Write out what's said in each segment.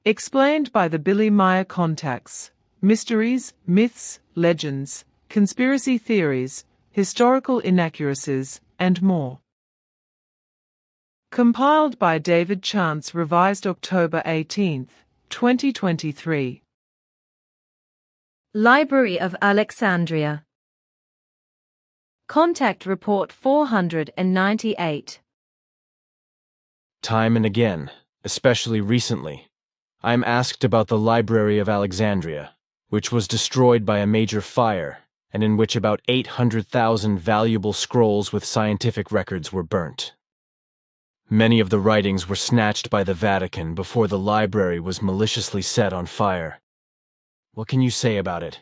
Explained by the Billy Meier contacts. Mysteries, myths, legends, conspiracy theories, historical inaccuracies, and more. Compiled by David Chance, revised October 18, 2023. Library of Alexandria. Contact Report 498. Time and again, especially recently, I am asked about the Library of Alexandria, which was destroyed by a major fire, and in which about 800,000 valuable scrolls with scientific records were burnt. Many of the writings were snatched by the Vatican before the library was maliciously set on fire. What can you say about it?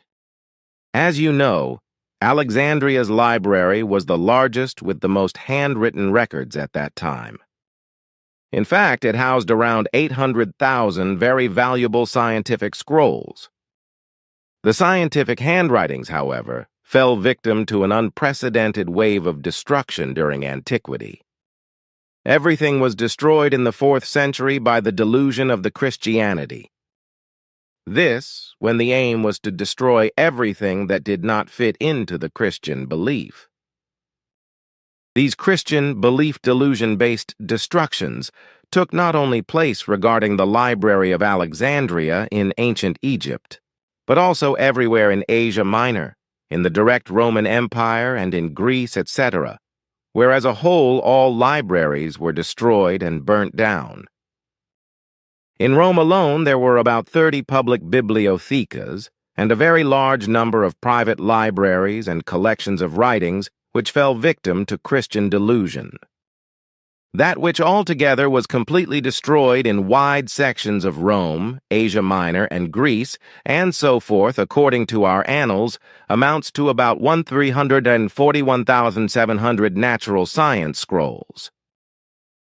As you know, Alexandria's library was the largest with the most handwritten records at that time. In fact, it housed around 800,000 very valuable scientific scrolls. The scientific handwritings, however, fell victim to an unprecedented wave of destruction during antiquity. Everything was destroyed in the 4th century by the delusion of the Christianity. This, when the aim was to destroy everything that did not fit into the Christian belief. These Christian belief delusion-based destructions took not only place regarding the Library of Alexandria in ancient Egypt, but also everywhere in Asia Minor, in the direct Roman Empire, and in Greece, etc., where as a whole all libraries were destroyed and burnt down. In Rome alone, there were about 30 public bibliothecas and a very large number of private libraries and collections of writings which fell victim to Christian delusion. That which altogether was completely destroyed in wide sections of Rome, Asia Minor, and Greece, and so forth, according to our annals, amounts to about 341,700 natural science scrolls.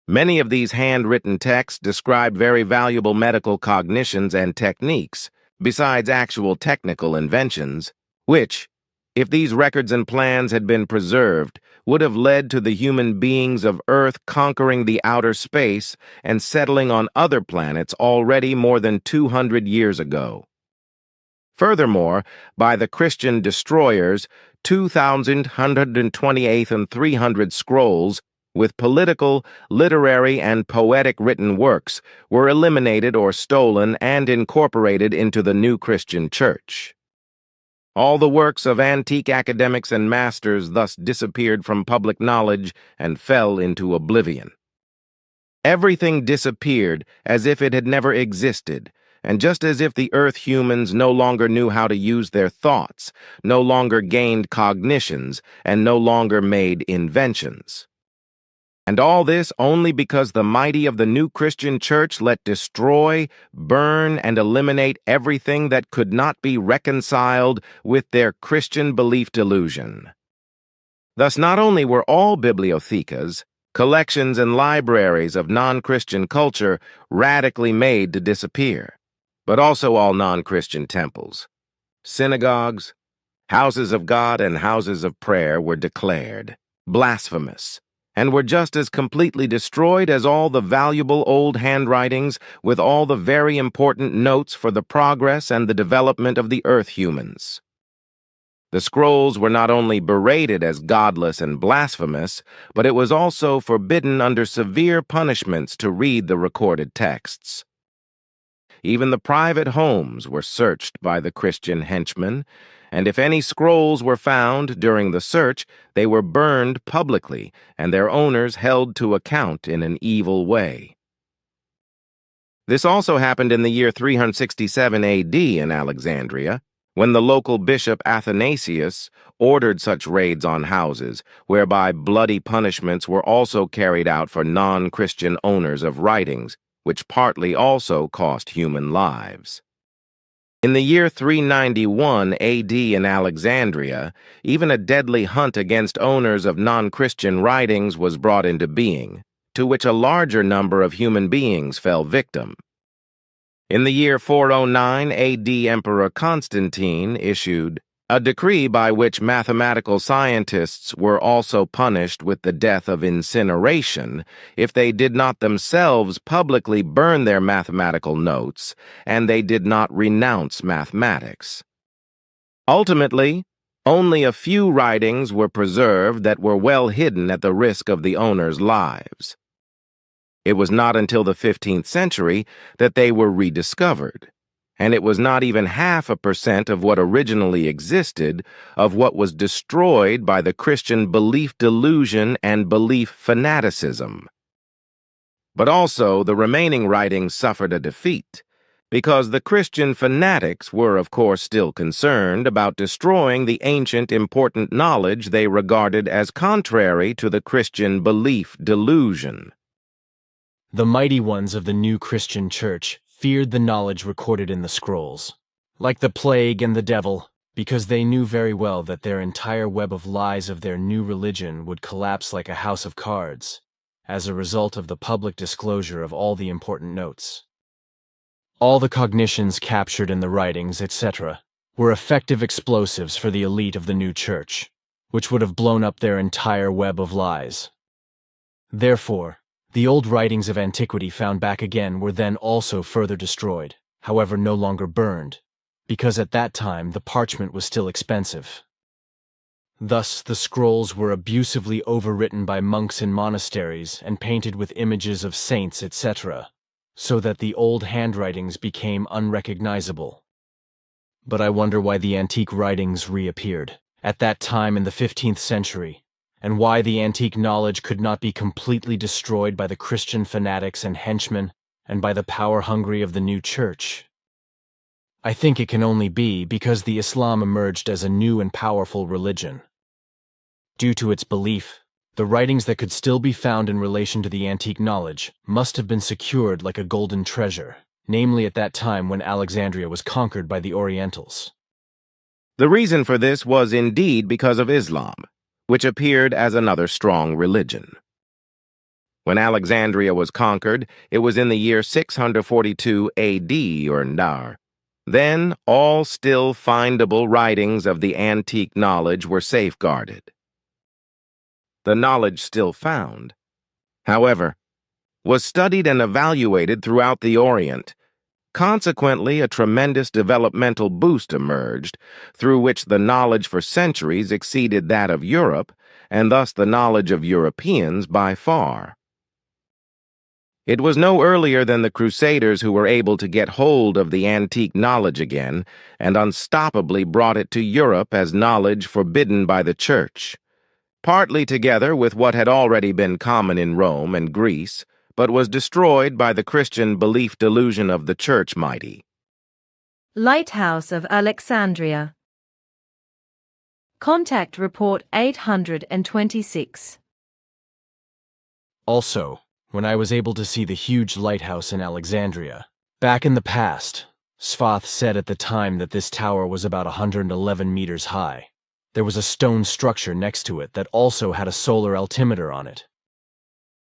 Many of these handwritten texts describe very valuable medical cognitions and techniques, besides actual technical inventions, which, if these records and plans had been preserved, would have led to the human beings of Earth conquering the outer space and settling on other planets already more than 200 years ago. Furthermore, by the Christian destroyers, 2,128 and 300 scrolls with political, literary, and poetic written works were eliminated or stolen and incorporated into the new Christian church. All the works of antique academics and masters thus disappeared from public knowledge and fell into oblivion. Everything disappeared as if it had never existed, and just as if the Earth humans no longer knew how to use their thoughts, no longer gained cognitions, and no longer made inventions. And all this only because the mighty of the new Christian church let destroy, burn, and eliminate everything that could not be reconciled with their Christian belief delusion. Thus, not only were all bibliothecas, collections, and libraries of non-Christian culture radically made to disappear, but also all non-Christian temples, synagogues, houses of God, and houses of prayer were declared blasphemous, and were just as completely destroyed as all the valuable old handwritings with all the very important notes for the progress and the development of the Earth humans. The scrolls were not only berated as godless and blasphemous, but it was also forbidden under severe punishments to read the recorded texts. Even the private homes were searched by the Christian henchmen, and if any scrolls were found during the search, they were burned publicly and their owners held to account in an evil way. This also happened in the year 367 AD in Alexandria, when the local bishop Athanasius ordered such raids on houses, whereby bloody punishments were also carried out for non-Christian owners of writings, which partly also cost human lives. In the year 391 AD in Alexandria, even a deadly hunt against owners of non-Christian writings was brought into being, to which a larger number of human beings fell victim. In the year 409 AD, Emperor Constantine issued a decree by which mathematical scientists were also punished with the death of incineration if they did not themselves publicly burn their mathematical notes and they did not renounce mathematics. Ultimately, only a few writings were preserved that were well hidden at the risk of the owners' lives. It was not until the 15th century that they were rediscovered, and it was not even 0.5% of what originally existed of what was destroyed by the Christian belief delusion and belief fanaticism. But also the remaining writings suffered a defeat, because the Christian fanatics were of course still concerned about destroying the ancient important knowledge they regarded as contrary to the Christian belief delusion. The mighty ones of the new Christian church feared the knowledge recorded in the scrolls, like the plague and the devil, because they knew very well that their entire web of lies of their new religion would collapse like a house of cards, as a result of the public disclosure of all the important notes. All the cognitions captured in the writings, etc., were effective explosives for the elite of the new church, which would have blown up their entire web of lies. Therefore, the old writings of antiquity found back again were then also further destroyed, however no longer burned, because at that time the parchment was still expensive. Thus the scrolls were abusively overwritten by monks in monasteries and painted with images of saints, etc., so that the old handwritings became unrecognizable. But I wonder why the antique writings reappeared, at that time in the 15th century, and why the antique knowledge could not be completely destroyed by the Christian fanatics and henchmen and by the power hungry of the new church. I think it can only be because the Islam emerged as a new and powerful religion. Due to its belief, the writings that could still be found in relation to the antique knowledge must have been secured like a golden treasure, namely at that time when Alexandria was conquered by the Orientals. The reason for this was indeed because of Islam, which appeared as another strong religion. When Alexandria was conquered, it was in the year 642 AD or Nar. Then all still findable writings of the antique knowledge were safeguarded. The knowledge still found, however, was studied and evaluated throughout the Orient. Consequently, a tremendous developmental boost emerged, through which the knowledge for centuries exceeded that of Europe, and thus the knowledge of Europeans by far. It was no earlier than the Crusaders who were able to get hold of the antique knowledge again, and unstoppably brought it to Europe as knowledge forbidden by the Church, partly together with what had already been common in Rome and Greece, but was destroyed by the Christian belief delusion of the Church mighty. Lighthouse of Alexandria. Contact Report 826. Also, when I was able to see the huge lighthouse in Alexandria, back in the past, Svath said at the time that this tower was about 111 meters high. There was a stone structure next to it that also had a solar altimeter on it,